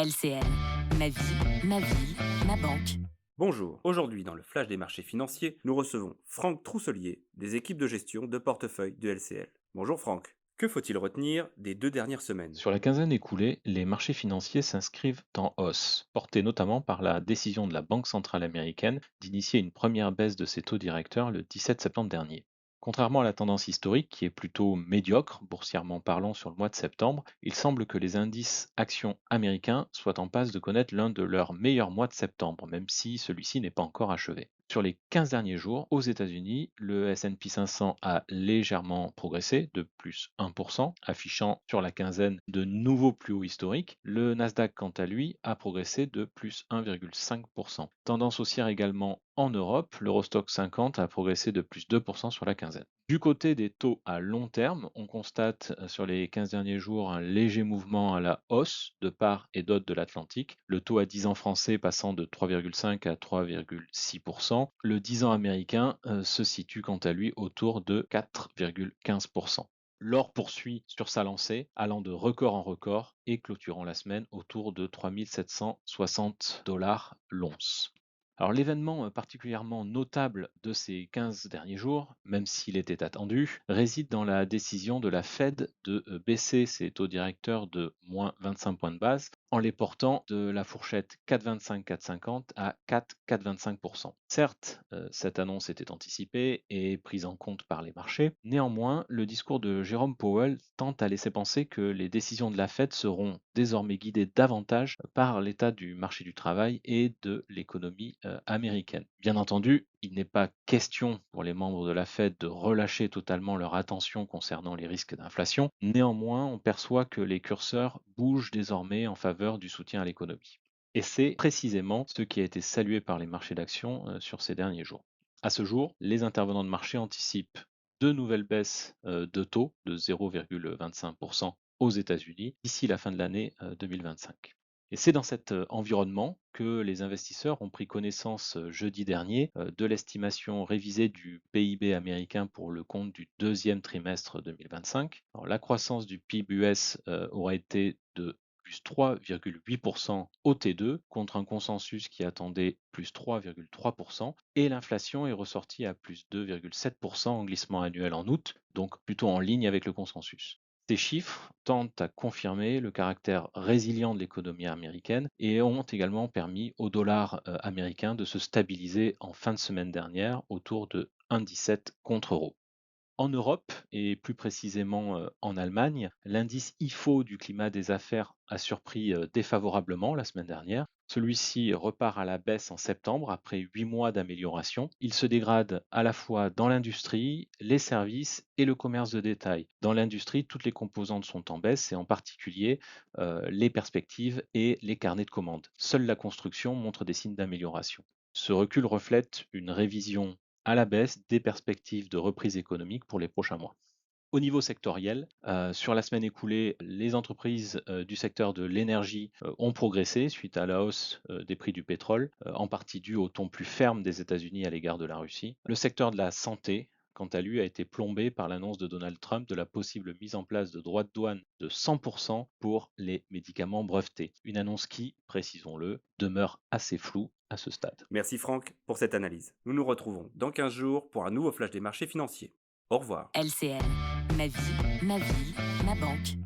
LCL, ma vie, ma ville, ma banque. Bonjour, aujourd'hui dans le Flash des marchés financiers, nous recevons Franck Trousselier des équipes de gestion de portefeuille de LCL. Bonjour Franck. Que faut-il retenir des 2 dernières semaines? Sur la quinzaine écoulée, les marchés financiers s'inscrivent en hausse, portés notamment par la décision de la Banque centrale américaine d'initier une première baisse de ses taux directeurs le 17 septembre dernier. Contrairement à la tendance historique, qui est plutôt médiocre, boursièrement parlant, sur le mois de septembre, il semble que les indices actions américains soient en passe de connaître l'un de leurs meilleurs mois de septembre, même si celui-ci n'est pas encore achevé. Sur les 15 derniers jours, aux États-Unis, le S&P 500 a légèrement progressé de plus 1%, affichant sur la quinzaine de nouveaux plus hauts historiques. Le Nasdaq, quant à lui, a progressé de plus 1,5%. Tendance haussière également en Europe, l'Eurostoxx 50 a progressé de plus 2% sur la quinzaine. Du côté des taux à long terme, on constate sur les 15 derniers jours un léger mouvement à la hausse de part et d'autre de l'Atlantique. Le taux à 10 ans français passant de 3,5 à 3,6%. Le 10 ans américain se situe quant à lui autour de 4,15%. L'or poursuit sur sa lancée, allant de record en record et clôturant la semaine autour de 3760 dollars l'once. Alors l'événement particulièrement notable de ces 15 derniers jours, même s'il était attendu, réside dans la décision de la Fed de baisser ses taux directeurs de moins 25 points de base en les portant de la fourchette 4,25-4,50 à 4,25%. Certes, cette annonce était anticipée et prise en compte par les marchés. Néanmoins, le discours de Jérôme Powell tente à laisser penser que les décisions de la Fed seront désormais guidées davantage par l'état du marché du travail et de l'économie américaine. Bien entendu, il n'est pas question pour les membres de la Fed de relâcher totalement leur attention concernant les risques d'inflation. Néanmoins, on perçoit que les curseurs bougent désormais en faveur du soutien à l'économie. Et c'est précisément ce qui a été salué par les marchés d'actions sur ces derniers jours. À ce jour, les intervenants de marché anticipent deux nouvelles baisses de taux de 0,25% aux États-Unis d'ici la fin de l'année 2025. Et c'est dans cet environnement que les investisseurs ont pris connaissance jeudi dernier de l'estimation révisée du PIB américain pour le compte du deuxième trimestre 2025. Alors, la croissance du PIB US aurait été de plus 3,8% au T2 contre un consensus qui attendait plus 3,3% et l'inflation est ressortie à plus 2,7% en glissement annuel en août, donc plutôt en ligne avec le consensus. Ces chiffres tendent à confirmer le caractère résilient de l'économie américaine et ont également permis au dollar américain de se stabiliser en fin de semaine dernière autour de 1,17 contre euro. En Europe et plus précisément en Allemagne, l'indice IFO du climat des affaires a surpris défavorablement la semaine dernière. Celui-ci repart à la baisse en septembre après 8 mois d'amélioration. Il se dégrade à la fois dans l'industrie, les services et le commerce de détail. Dans l'industrie, toutes les composantes sont en baisse et en particulier les perspectives et les carnets de commandes. Seule la construction montre des signes d'amélioration. Ce recul reflète une révision à la baisse des perspectives de reprise économique pour les prochains mois. Au niveau sectoriel, sur la semaine écoulée, les entreprises du secteur de l'énergie ont progressé suite à la hausse des prix du pétrole, en partie due au ton plus ferme des États-Unis à l'égard de la Russie. Le secteur de la santé, quant à lui, a été plombé par l'annonce de Donald Trump de la possible mise en place de droits de douane de 100% pour les médicaments brevetés. Une annonce qui, précisons-le, demeure assez floue à ce stade. Merci Franck pour cette analyse. Nous nous retrouvons dans 15 jours pour un nouveau Flash des marchés financiers. Au revoir. LCL, ma vie, ma ville, ma banque.